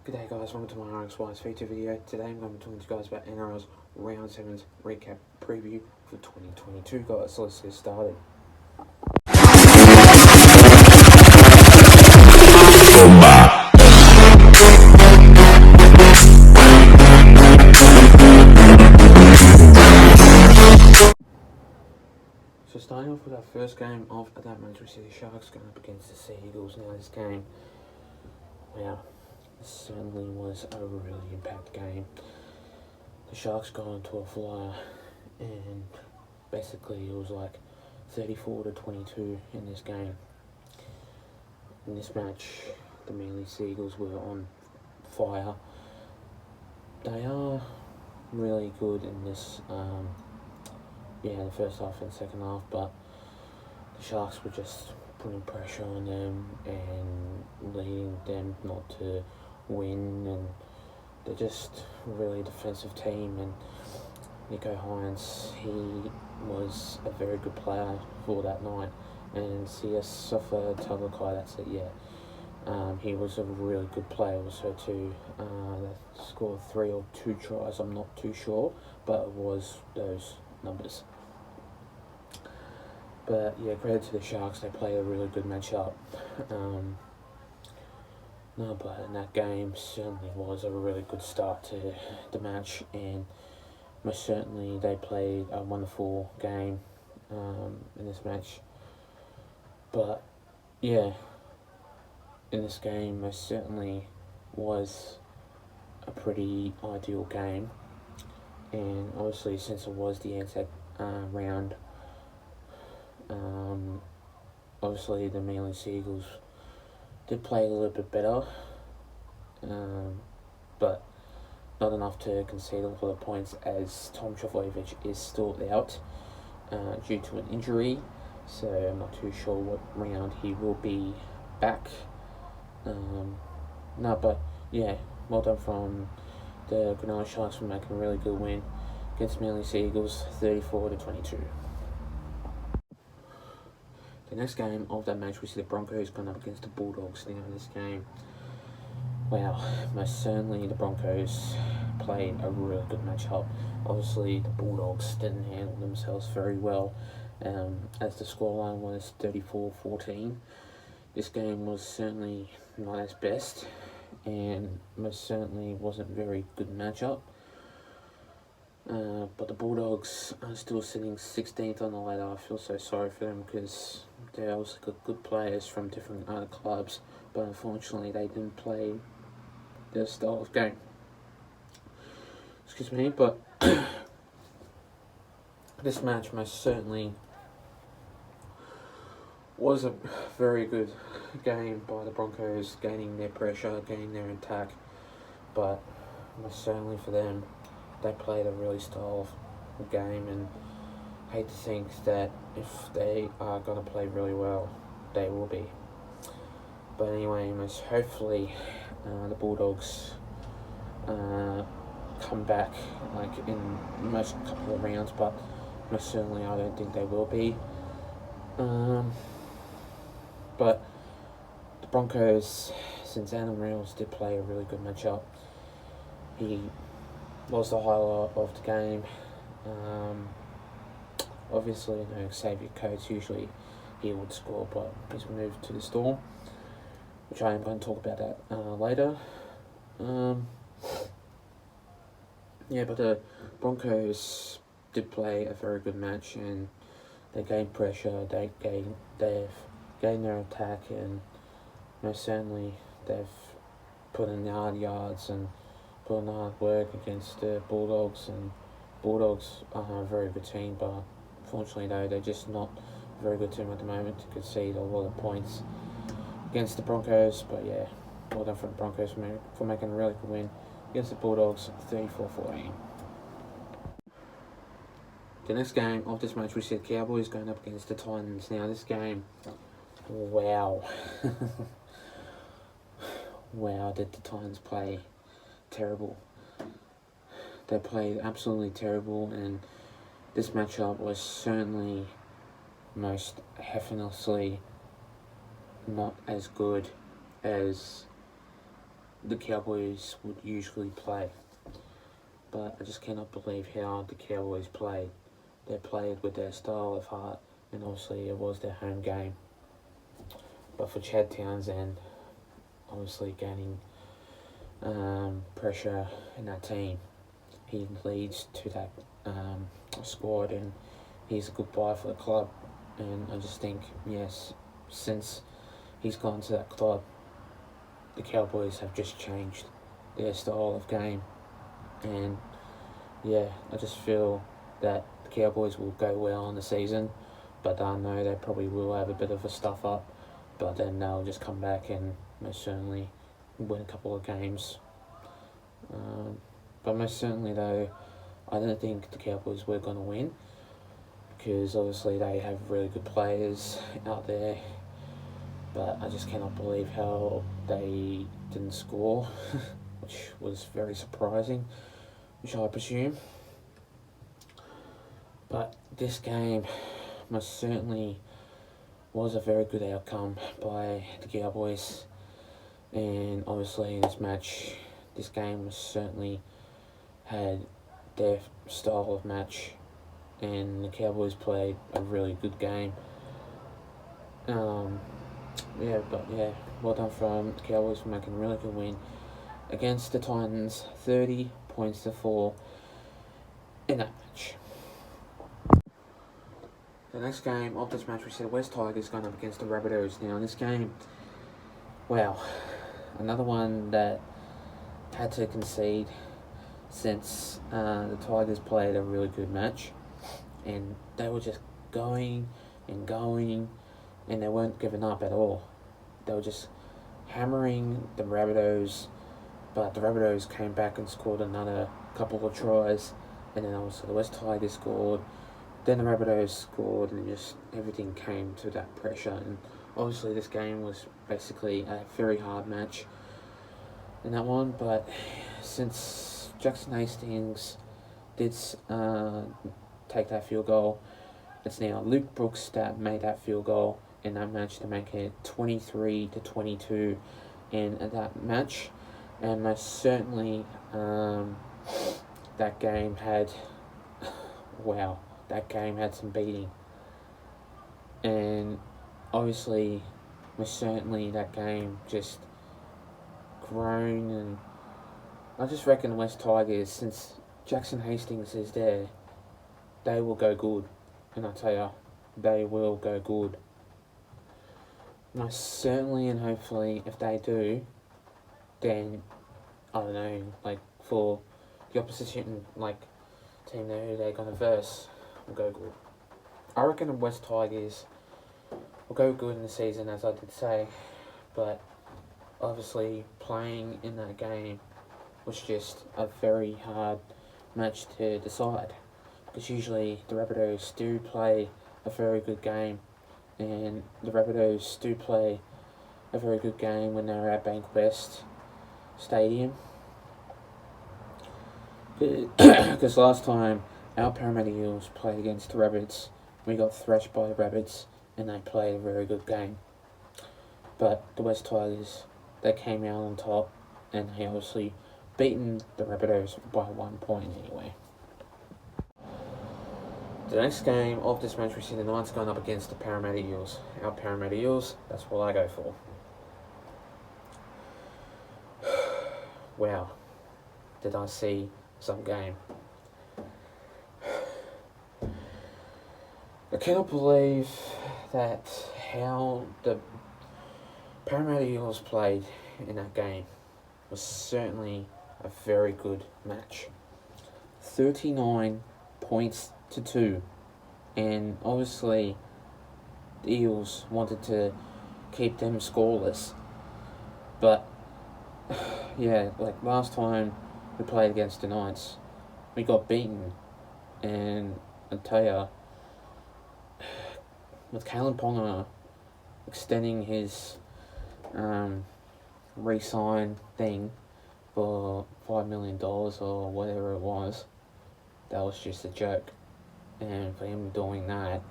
G'day guys, welcome to my RXY's feature video. Today I'm going to be talking to you guys about NRL's Round 7's recap preview for 2022 guys, so let's get started. So starting off with our first game of that match, we see the Sharks going up against the Sea Eagles. Now this game, wow, this certainly was a really impact game. The Sharks got onto a flyer and basically it was like 34-22 in this game. In this match, the Manly Sea Eagles were on fire. They are really good in this, the first half and second half, but the Sharks were just putting pressure on them and leading them not to win, and they're just a really defensive team. And Nico Hines, he was a very good player for that night, and Siasofa Talakai, that's it, he was a really good player also too. They scored 3 or 2 tries, I'm not too sure, but it was those numbers. But yeah, credit to the Sharks, they played a really good matchup. But in that game certainly was a really good start to the match, and most certainly they played a wonderful game in this match. But yeah, in this game most certainly was a pretty ideal game, and obviously since it was the Anzac round, obviously the Manly Sea Eagles did play a little bit better, but not enough to concede a lot of points, as Tom Trbojevic is still out due to an injury, so I'm not too sure what round he will be back. But yeah, well done from the Granada Sharks for making a really good win against Manly Sea Eagles, 34-22. The next game of that match, we see the Broncos going up against the Bulldogs. Now in this game, wow, most certainly the Broncos played a really good matchup. Obviously the Bulldogs didn't handle themselves very well, as the scoreline was 34-14. This game was certainly not as best, and most certainly wasn't a very good matchup. But the Bulldogs are still sitting 16th on the ladder. I feel so sorry for them, because they also got good players from different other clubs, but unfortunately they didn't play their style of game. Excuse me, but this match most certainly was a very good game by the Broncos, gaining their pressure, gaining their attack, but most certainly for them, they played a really style of game, and I hate to think that if they are going to play really well, they will be. But anyway, most hopefully the Bulldogs come back like in most couple of rounds, but most certainly I don't think they will be. But the Broncos, since Adam Reynolds did play a really good matchup, he was the highlight of the game. Obviously, Xavier Coates, usually he would score, but he's moved to the Storm, which I am going to talk about that later. But the Broncos did play a very good match, and they gained pressure, they've gained their attack, and most certainly they've put in the hard yards and put in the hard work against the Bulldogs. And Bulldogs are a very good team, but unfortunately though, they're just not a very good team at the moment to concede a lot of points against the Broncos. But yeah, well done for the Broncos for making a really good win against the Bulldogs, 34-14. The next game of this match, we see the Cowboys going up against the Titans. Now this game, wow. Wow, did the Titans play terrible. They played absolutely terrible, and this matchup was certainly most definitely not as good as the Cowboys would usually play. But I just cannot believe how the Cowboys played. They played with their style of heart, and obviously it was their home game. But for Chad Townsend, obviously gaining pressure in that team, he leads to that squad, and he's a good buy for the club. And I just think, yes, since he's gone to that club, the Cowboys have just changed their style of game. And yeah, I just feel that the Cowboys will go well in the season, but I know they probably will have a bit of a stuff up, but then they'll just come back and most certainly win a couple of games. But most certainly though, I don't think the Cowboys were going to win, because obviously they have really good players out there, but I just cannot believe how they didn't score, which was very surprising, which I presume. But this game most certainly was a very good outcome by the Cowboys, and obviously this game was certainly had their style of match, and the Cowboys played a really good game. Well done from the Cowboys for making a really good win against the Titans, 30 points to 4 in that match. The next game of this match, we see the West Tigers going up against the Rabbitohs. Now in this game, wow, another one that had to concede, since the Tigers played a really good match, and they were just going and going, and they weren't giving up at all. They were just hammering the Rabbitohs, but the Rabbitohs came back and scored another couple of tries, and then also the West Tigers scored, then the Rabbitohs scored, and just everything came to that pressure. And obviously this game was basically a very hard match in that one, but since Jackson Hastings did take that field goal, it's now Luke Brooks that made that field goal in that match to make it 23-22 in that match. And most certainly that game had some beating, and obviously most certainly that game just grown. And I just reckon the West Tigers, since Jackson Hastings is there, they will go good. And I tell you, they will go good. Most certainly, and hopefully, if they do, then I don't know, like for the opposition, like team there who they're gonna verse, will go good. I reckon the West Tigers will go good in the season, as I did say, but obviously playing in that game was just a very hard match to decide, because usually the Rabbitohs do play a very good game, and the Rabbitohs do play a very good game when they're at Bankwest Stadium. Because last time our Parramatta Eels played against the Rabbits, we got thrashed by the Rabbits, and they played a very good game. But the West Tigers, they came out on top, and they obviously beaten the Rabbitohs by 1 point anyway. The next game of this match, we see the Knights going up against the Parramatta Eels. Our Parramatta Eels, that's what I go for. Wow, did I see some game. I cannot believe that how the Parramatta Eels played in that game. Was certainly a very good match. 39 points to 2, and obviously the Eels wanted to keep them scoreless, but yeah, like last time we played against the Knights, we got beaten, and I tell ya, with Kalen Ponga extending his re-sign thing for $5 million or whatever it was, that was just a joke. And for him doing that,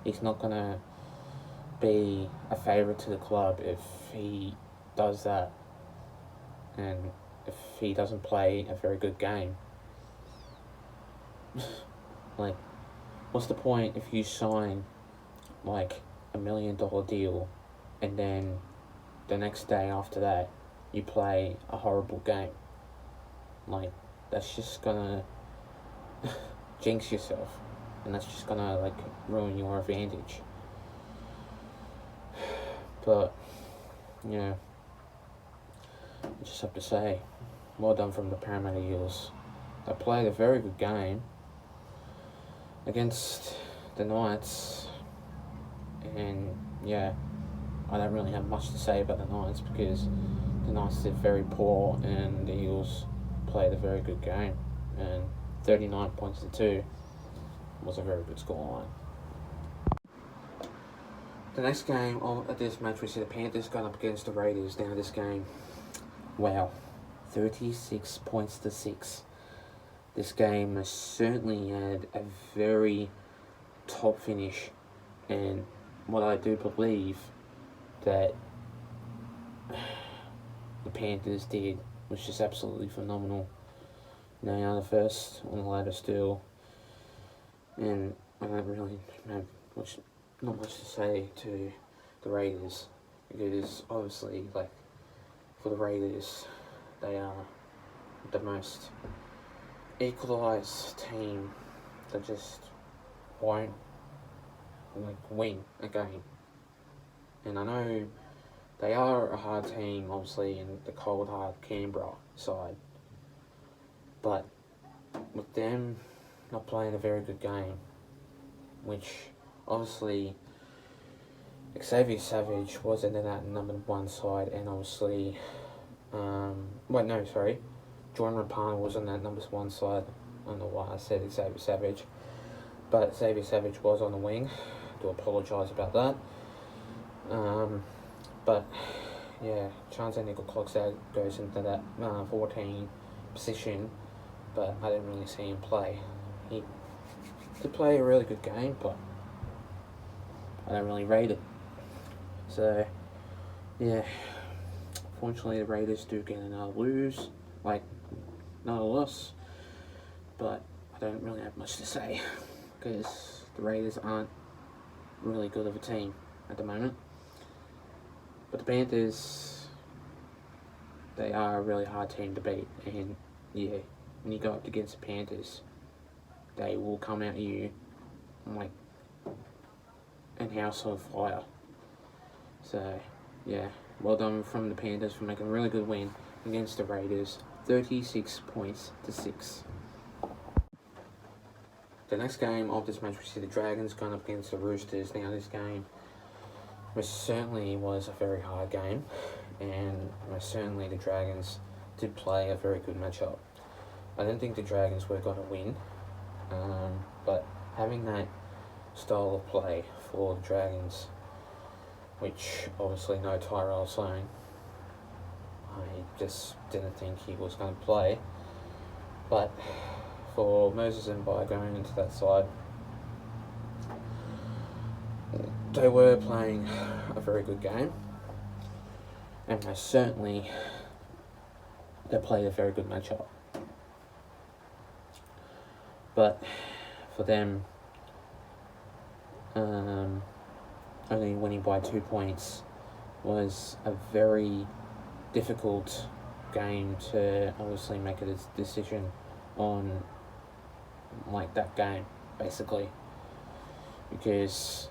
he's not gonna be a favourite to the club if he does that, and if he doesn't play a very good game, like, what's the point if you sign like $1 million deal and then the next day after that you play a horrible game? Like, that's just gonna jinx yourself, and that's just gonna like ruin your advantage. But yeah, I just have to say, well done from the Parramatta Eels. They played a very good game against the Knights, and yeah, I don't really have much to say about the Knights because the Knights did very poor and the Eels played a very good game, and 39 points to 2 was a very good scoreline. The next game of this match, we see the Panthers going up against the Raiders. Now this game, wow, 36 points to 6. This game has certainly had a very top finish, and what I do believe that the Panthers did was just absolutely phenomenal. They are the first on the ladder still, and I don't really have not much to say to the Raiders, because obviously, like, for the Raiders, they are the most equalised team that just won't like win a game. And I know they are a hard team, obviously, in the cold hard Canberra side, but with them not playing a very good game, which obviously Xavier Savage was in that number 1 side, and obviously Jordan Rapana was on that number 1 side. I don't know why I said Xavier Savage, but Xavier Savage was on the wing. I do apologise about that. But yeah, Chance Nickel clocks out, goes into that 14 position, but I didn't really see him play. He did play a really good game, but I don't really rate it. So yeah, fortunately the Raiders do get another lose, like not a loss, but I don't really have much to say because the Raiders aren't really good of a team at the moment. But the Panthers, they are a really hard team to beat, and yeah, when you go up against the Panthers, they will come at you like an house on fire. So yeah, well done from the Panthers for making a really good win against the Raiders, 36 points to 6. The next game of this match, we see the Dragons going up against the Roosters. Now this game certainly was a very hard game, and certainly the Dragons did play a very good matchup. I didn't think the Dragons were going to win, but having that style of play for the Dragons, which obviously no Tyrell Sloan, I just didn't think he was going to play. But for Moses and By going into that side, they were playing a very good game, and certainly they played a very good matchup. But for them, only winning by 2 points was a very difficult game to obviously make a decision on, like, that game, basically, because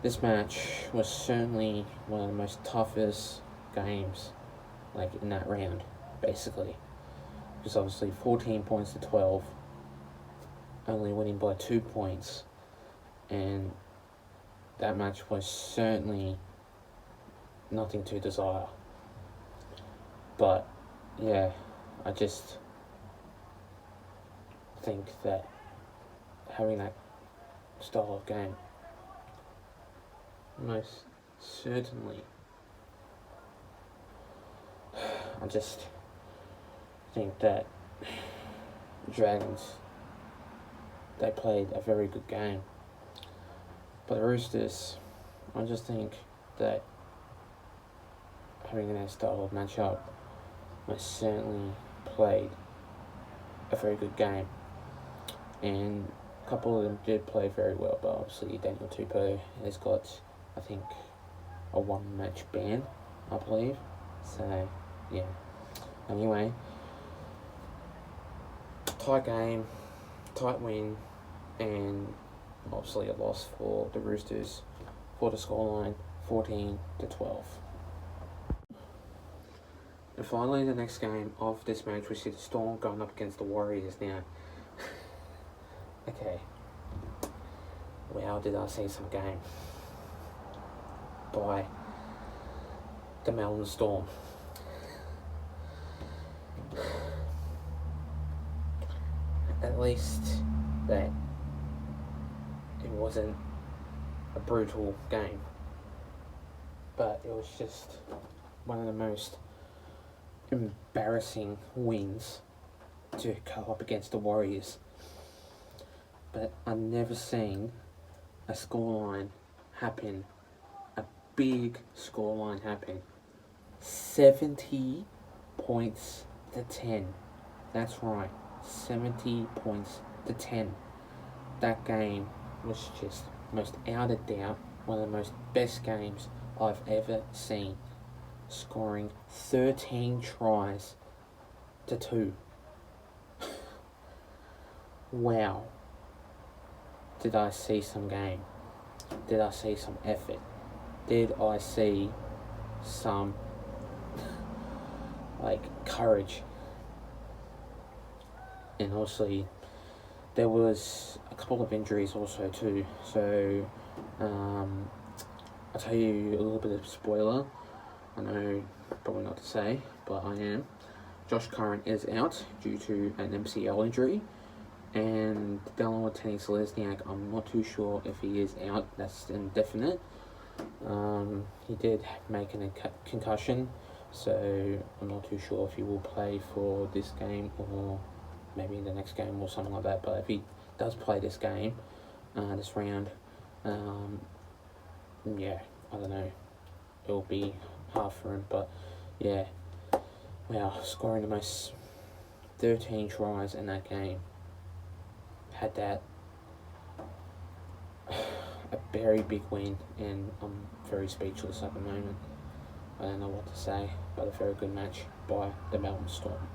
this match was certainly one of the most toughest games, like, in that round, basically, because obviously 14 points to 12, only winning by 2 points, and that match was certainly nothing to desire. But yeah, I just think that having that style of game most certainly, I just think that the Dragons, they played a very good game. But the Roosters, I just think that having that style of matchup, most certainly played a very good game. And a couple of them did play very well, but obviously Daniel Tupou has got, I think, a 1-match ban, I believe. So, yeah. Anyway, tight game, tight win, and obviously a loss for the Roosters for the scoreline 14-12. And finally, the next game of this match, we see the Storm going up against the Warriors now. Okay. Wow, did I see some game by the Melbourne Storm. At least that it wasn't a brutal game, but it was just one of the most embarrassing wins to go up against the Warriors. But I've never seen a scoreline happen, a big scoreline happen. 70 points to 10. That's right, 70 points to 10. That game was just, most out of doubt, one of the most best games I've ever seen. Scoring 13 tries to 2. Wow. Did I see some game? Did I see some effort? Did I see some courage? And obviously there was a couple of injuries also too, so I'll tell you a little bit of spoiler. I know probably not to say, but I am. Josh Curran is out due to an MCL injury, and Delaware Selesniak, I'm not too sure if he is out. That's indefinite. He did make a concussion, so I'm not too sure if he will play for this game or maybe the next game or something like that. But if he does play this game, this round, yeah, I don't know, it'll be hard for him. But yeah, wow, scoring the most 13 tries in that game. Had that a very big win, and I'm very speechless at the moment. I don't know what to say, but a very good match by the Melbourne Storm.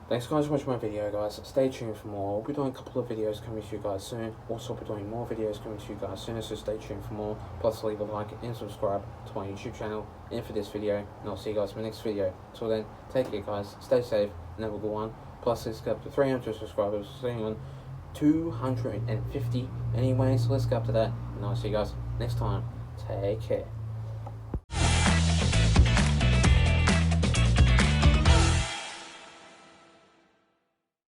Thanks guys for watching my video, guys. Stay tuned for more. We'll be doing a couple of videos coming to you guys soon. Also, we'll be doing more videos coming to you guys soon, so stay tuned for more. Plus, leave a like and subscribe to my YouTube channel and for this video, and I'll see you guys in my next video. Till then, take care guys, stay safe, and have a good one. Plus, let's get up to 300 subscribers. We're sitting on 250 anyway, so let's get up to that, and I'll see you guys next time. Take care.